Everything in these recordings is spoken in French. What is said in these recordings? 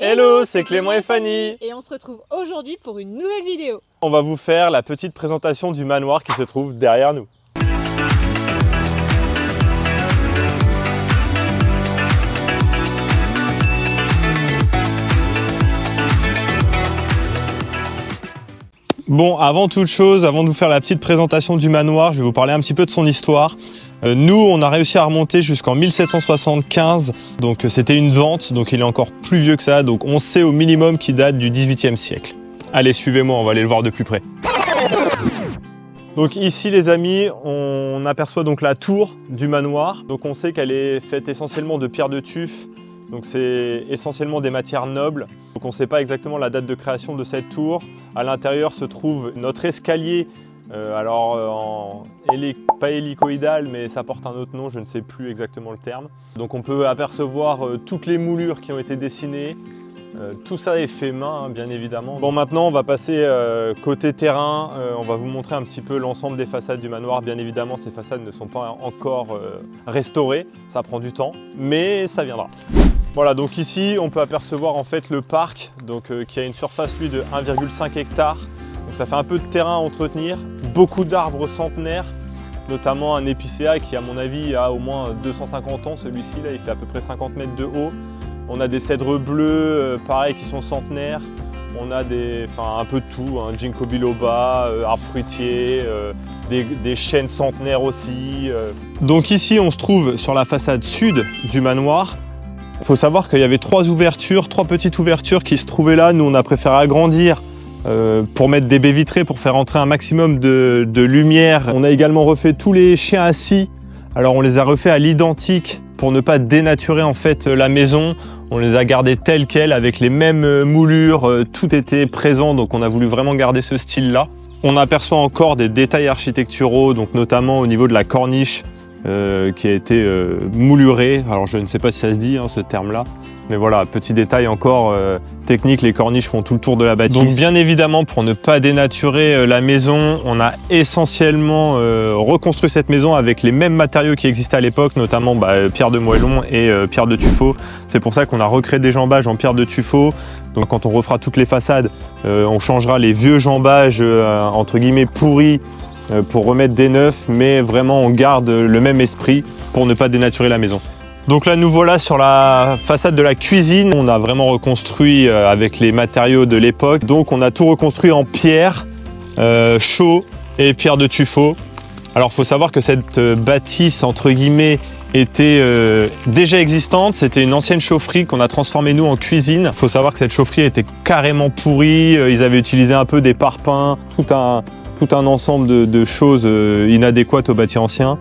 Hello, c'est Clément et Fanny. Et on se retrouve aujourd'hui pour une nouvelle vidéo. On va vous faire la petite présentation du manoir qui se trouve derrière nous. Bon, avant toute chose, avant de vous faire la petite présentation du manoir, je vais vous parler un petit peu de son histoire. Nous, on a réussi à remonter jusqu'en 1775, donc c'était une vente, donc il est encore plus vieux que ça, donc on sait au minimum qu'il date du XVIIIe siècle. Allez, suivez-moi, on va aller le voir de plus près. Donc ici, les amis, on aperçoit donc la tour du manoir. Donc on sait qu'elle est faite essentiellement de pierre de tuf, donc c'est essentiellement des matières nobles. Donc on ne sait pas exactement la date de création de cette tour. À l'intérieur se trouve notre escalier, pas hélicoïdal, mais ça porte un autre nom, je ne sais plus exactement le terme. Donc on peut apercevoir toutes les moulures qui ont été dessinées. Tout ça est fait main, hein, bien évidemment. Bon, maintenant on va passer côté terrain. On va vous montrer un petit peu l'ensemble des façades du manoir. Bien évidemment, ces façades ne sont pas encore restaurées. Ça prend du temps, mais ça viendra. Voilà, donc ici on peut apercevoir en fait le parc, donc, qui a une surface lui de 1,5 hectare. Donc ça fait un peu de terrain à entretenir, beaucoup d'arbres centenaires, notamment un épicéa qui à mon avis a au moins 250 ans, celui-ci là, il fait à peu près 50 mètres de haut. On a des cèdres bleus, pareil, qui sont centenaires. On a un peu de tout, hein, ginkgo biloba, arbres fruitiers, des chênes centenaires aussi. Donc ici on se trouve sur la façade sud du manoir. Il faut savoir qu'il y avait trois petites ouvertures qui se trouvaient là. Nous, on a préféré agrandir pour mettre des baies vitrées, pour faire entrer un maximum de lumière. On a également refait tous les chiens assis. Alors, on les a refaits à l'identique pour ne pas dénaturer en fait la maison. On les a gardés telles quelles, avec les mêmes moulures. Tout était présent, donc on a voulu vraiment garder ce style-là. On aperçoit encore des détails architecturaux, donc notamment au niveau de la corniche, qui a été mouluré. Alors je ne sais pas si ça se dit, hein, ce terme-là. Mais voilà, petit détail encore technique, les corniches font tout le tour de la bâtisse. Donc bien évidemment, pour ne pas dénaturer la maison, on a essentiellement reconstruit cette maison avec les mêmes matériaux qui existaient à l'époque, notamment pierre de moellon et pierre de tuffeau. C'est pour ça qu'on a recréé des jambages en pierre de tuffeau. Donc quand on refera toutes les façades, on changera les vieux jambages entre guillemets pourris pour remettre des neufs, mais vraiment on garde le même esprit pour ne pas dénaturer la maison. Donc là nous voilà sur la façade de la cuisine. On a vraiment reconstruit avec les matériaux de l'époque. Donc on a tout reconstruit en pierre, chaux et pierre de tuffeau. Alors il faut savoir que cette bâtisse entre guillemets était déjà existante. C'était une ancienne chaufferie qu'on a transformée nous en cuisine. Il faut savoir que cette chaufferie était carrément pourrie. Ils avaient utilisé un peu des parpaings, tout un ensemble de choses inadéquates au bâti ancien.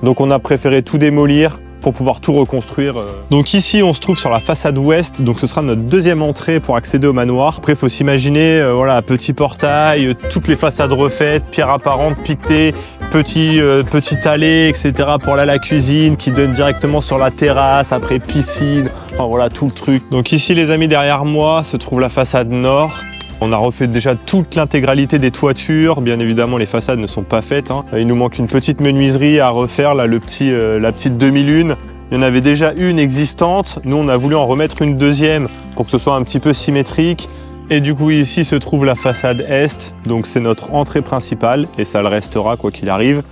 Donc on a préféré tout démolir pour pouvoir tout reconstruire. Donc ici on se trouve sur la façade ouest, donc ce sera notre deuxième entrée pour accéder au manoir. Après il faut s'imaginer, voilà, petit portail, toutes les façades refaites, pierre apparente, piquetée, petite allée, etc. pour aller à la cuisine qui donne directement sur la terrasse, après piscine, enfin voilà tout le truc. Donc ici les amis, derrière moi se trouve la façade nord. On a refait déjà toute l'intégralité des toitures. Bien évidemment, les façades ne sont pas faites, hein. Il nous manque une petite menuiserie à refaire, là, la petite demi-lune. Il y en avait déjà une existante. Nous, on a voulu en remettre une deuxième pour que ce soit un petit peu symétrique. Et du coup, ici se trouve la façade est. Donc, c'est notre entrée principale et ça le restera quoi qu'il arrive.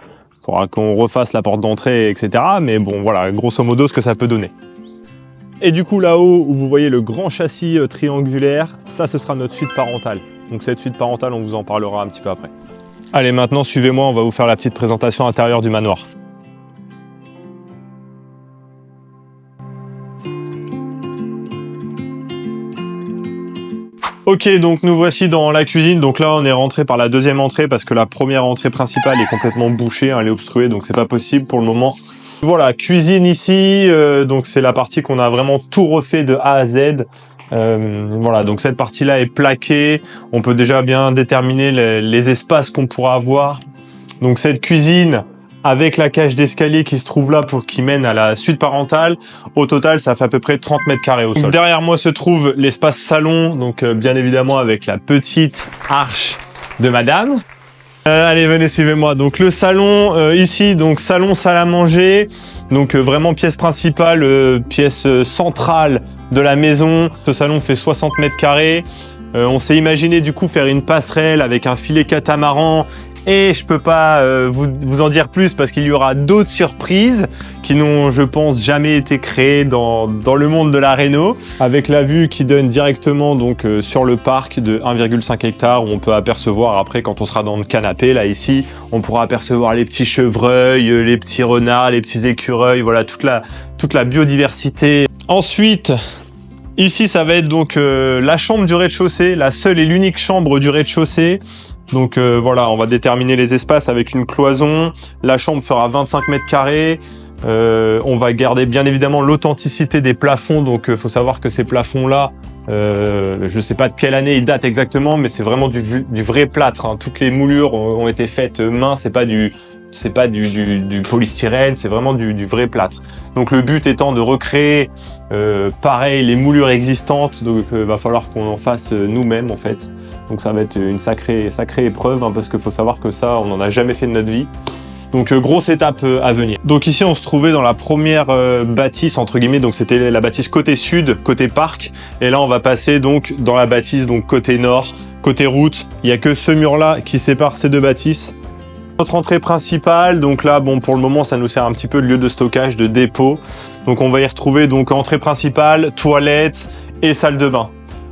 Il faudra qu'on refasse la porte d'entrée, etc. Mais bon, voilà, grosso modo, ce que ça peut donner. Et du coup là-haut où vous voyez le grand châssis triangulaire, ça ce sera notre suite parentale. Donc cette suite parentale on vous en parlera un petit peu après. Allez maintenant suivez-moi, on va vous faire la petite présentation intérieure du manoir. Ok, donc nous voici dans la cuisine. Donc là on est rentré par la deuxième entrée parce que la première entrée principale est complètement bouchée, hein, elle est obstruée, donc c'est pas possible pour le moment. Voilà, cuisine ici, donc c'est la partie qu'on a vraiment tout refait de A à Z. Voilà, donc cette partie-là est plaquée. On peut déjà bien déterminer les espaces qu'on pourra avoir. Donc cette cuisine avec la cage d'escalier qui se trouve là qui mène à la suite parentale. Au total, ça fait à peu près 30 mètres carrés au sol. Derrière moi se trouve l'espace salon, donc bien évidemment avec la petite arche de madame. Allez, venez, suivez-moi. Donc le salon, ici, donc salon, salle à manger. Donc vraiment pièce principale, pièce centrale de la maison. Ce salon fait 60 mètres carrés. On s'est imaginé du coup faire une passerelle avec un filet catamaran. Et je peux pas vous en dire plus parce qu'il y aura d'autres surprises qui n'ont, je pense, jamais été créées dans le monde de la réno. Avec la vue qui donne directement donc sur le parc de 1,5 hectare où on peut apercevoir après quand on sera dans le canapé, là ici, on pourra apercevoir les petits chevreuils, les petits renards, les petits écureuils, voilà toute la biodiversité. Ensuite, ici ça va être donc la chambre du rez-de-chaussée, la seule et l'unique chambre du rez-de-chaussée. Donc voilà, on va déterminer les espaces avec une cloison. La chambre fera 25 mètres carrés. On va garder bien évidemment l'authenticité des plafonds. Donc faut savoir que ces plafonds-là, je ne sais pas de quelle année ils datent exactement, mais c'est vraiment du vrai plâtre, hein. Toutes les moulures ont été faites main, c'est pas du polystyrène, c'est vraiment du vrai plâtre. Donc le but étant de recréer pareil les moulures existantes. Donc va falloir qu'on en fasse nous-mêmes en fait. Donc ça va être une sacrée épreuve, hein, parce qu'il faut savoir que ça, on n'en a jamais fait de notre vie. Donc grosse étape à venir. Donc ici, on se trouvait dans la première bâtisse, entre guillemets, donc c'était la bâtisse côté sud, côté parc. Et là, on va passer donc dans la bâtisse, donc côté nord, côté route. Il n'y a que ce mur-là qui sépare ces deux bâtisses. Notre entrée principale, donc là, bon, pour le moment, ça nous sert un petit peu de lieu de stockage, de dépôt. Donc on va y retrouver donc entrée principale, toilette et salle de bain.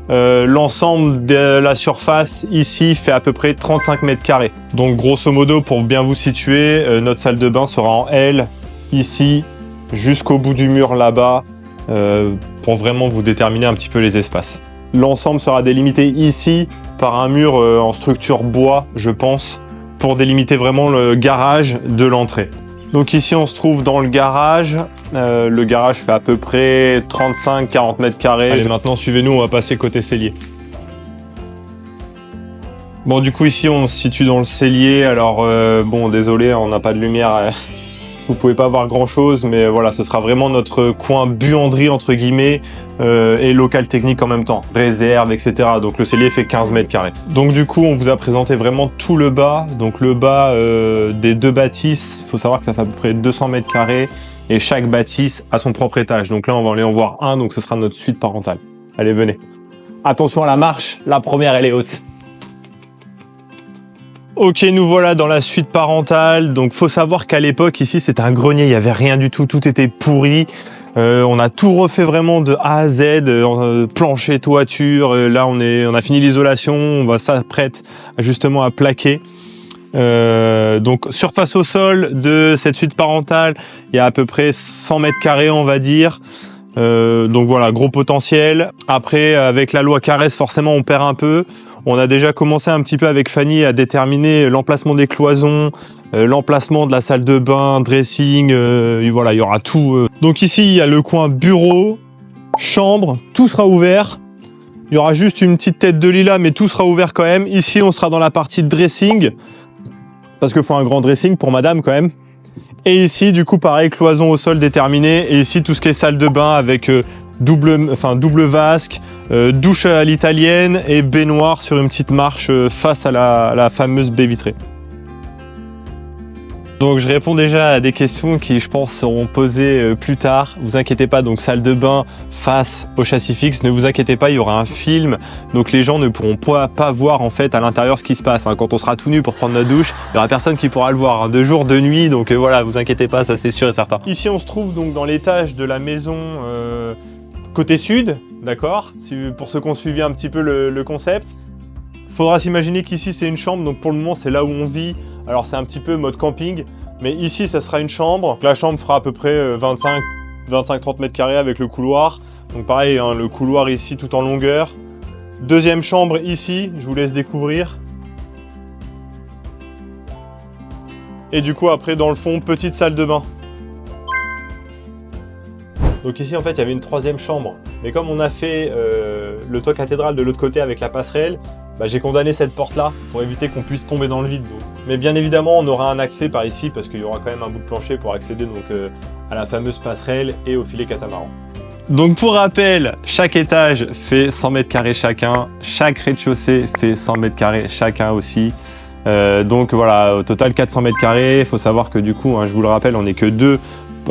L'ensemble de la surface ici fait à peu près 35 mètres carrés. Donc grosso modo, pour bien vous situer, notre salle de bain sera en L, ici, jusqu'au bout du mur là-bas, pour vraiment vous déterminer un petit peu les espaces. L'ensemble sera délimité ici par un mur en structure bois, je pense, pour délimiter vraiment le garage de l'entrée. Donc ici, on se trouve dans le garage. Le garage fait à peu près 35-40 mètres carrés. Allez, maintenant, suivez-nous, on va passer côté cellier. Bon, du coup, ici, on se situe dans le cellier. Alors, bon, désolé, on n'a pas de lumière. Vous pouvez pas voir grand-chose, mais voilà, ce sera vraiment notre coin buanderie, entre guillemets, et local technique en même temps. Réserve, etc. Donc, le cellier fait 15 mètres carrés. Donc, du coup, on vous a présenté vraiment tout le bas. Donc, le bas des deux bâtisses, il faut savoir que ça fait à peu près 200 mètres carrés. Et chaque bâtisse a son propre étage. Donc là, on va aller en voir un. Donc, ce sera notre suite parentale. Allez, venez. Attention à la marche. La première, elle est haute. Ok, nous voilà dans la suite parentale. Donc, faut savoir qu'à l'époque, ici, c'était un grenier. Il n'y avait rien du tout. Tout était pourri. On a tout refait vraiment de A à Z. Plancher, toiture. Là, on a fini l'isolation. On va s'apprête justement à plaquer. Donc, surface au sol de cette suite parentale, il y a à peu près 100 mètres carrés, on va dire. Donc voilà, gros potentiel. Après, avec la loi Carrez, forcément, on perd un peu. On a déjà commencé un petit peu avec Fanny à déterminer l'emplacement des cloisons, l'emplacement de la salle de bain, dressing, voilà, il y aura tout. Donc ici, il y a le coin bureau, chambre, tout sera ouvert. Il y aura juste une petite tête de lit là, mais tout sera ouvert quand même. Ici, on sera dans la partie dressing, parce qu'il faut un grand dressing pour madame quand même. Et ici, du coup, pareil, cloison au sol déterminée. Et ici, tout ce qui est salle de bain avec double vasque, douche à l'italienne et baignoire sur une petite marche face à la fameuse baie vitrée. Donc je réponds déjà à des questions qui je pense seront posées plus tard. Vous inquiétez pas, donc salle de bain face au châssis fixe, ne vous inquiétez pas, il y aura un film, donc les gens ne pourront pas voir en fait à l'intérieur ce qui se passe. Hein. Quand on sera tout nu pour prendre notre douche, il y aura personne qui pourra le voir, hein, de jour, de nuit, donc voilà, vous inquiétez pas, ça c'est sûr et certain. Ici on se trouve donc dans l'étage de la maison côté sud, d'accord, pour ceux qui ont suivi un petit peu le concept. Faudra s'imaginer qu'ici c'est une chambre, donc pour le moment c'est là où on vit. Alors c'est un petit peu mode camping, mais ici ça sera une chambre. La chambre fera à peu près 25-30 mètres carrés avec le couloir. Donc pareil, hein, le couloir ici tout en longueur. Deuxième chambre ici, je vous laisse découvrir. Et du coup après dans le fond, petite salle de bain. Donc ici en fait il y avait une troisième chambre. Mais comme on a fait le toit cathédrale de l'autre côté avec la passerelle, j'ai condamné cette porte-là pour éviter qu'on puisse tomber dans le vide. Donc. Mais bien évidemment, on aura un accès par ici parce qu'il y aura quand même un bout de plancher pour accéder donc, à la fameuse passerelle et au filet catamaran. Donc pour rappel, chaque étage fait 100 mètres carrés chacun, chaque rez-de-chaussée fait 100 mètres carrés chacun aussi. Donc voilà, au total 400 mètres carrés. Il faut savoir que du coup, hein, je vous le rappelle, on n'est que deux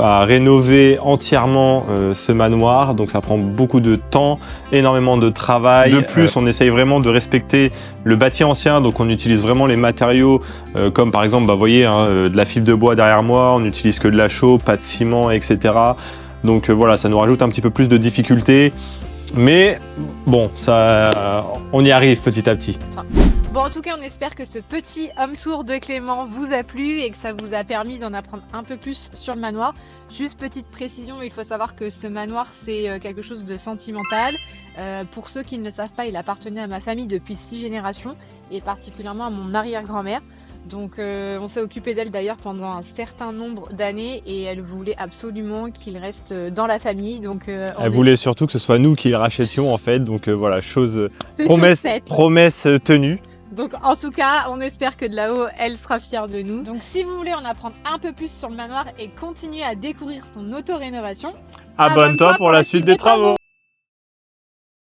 à rénover entièrement ce manoir, donc ça prend beaucoup de temps, énormément de travail. De plus, on essaye vraiment de respecter le bâti ancien, donc on utilise vraiment les matériaux comme par exemple, vous voyez, de la fibre de bois derrière moi, on n'utilise que de la chaux, pas de ciment, etc. Donc voilà, ça nous rajoute un petit peu plus de difficultés, mais bon, on y arrive petit à petit. Bon, en tout cas, on espère que ce petit home tour de Clément vous a plu et que ça vous a permis d'en apprendre un peu plus sur le manoir. Juste petite précision, il faut savoir que ce manoir, c'est quelque chose de sentimental. Pour ceux qui ne le savent pas, il appartenait à ma famille depuis 6 générations et particulièrement à mon arrière-grand-mère. Donc on s'est occupé d'elle d'ailleurs pendant un certain nombre d'années et elle voulait absolument qu'il reste dans la famille. Donc, elle voulait surtout que ce soit nous qui le rachetions en fait, donc voilà, promesse tenue. Donc en tout cas, on espère que de là-haut, elle sera fière de nous. Donc si vous voulez en apprendre un peu plus sur le manoir et continuer à découvrir son auto-rénovation, abonne-toi pour la suite des travaux.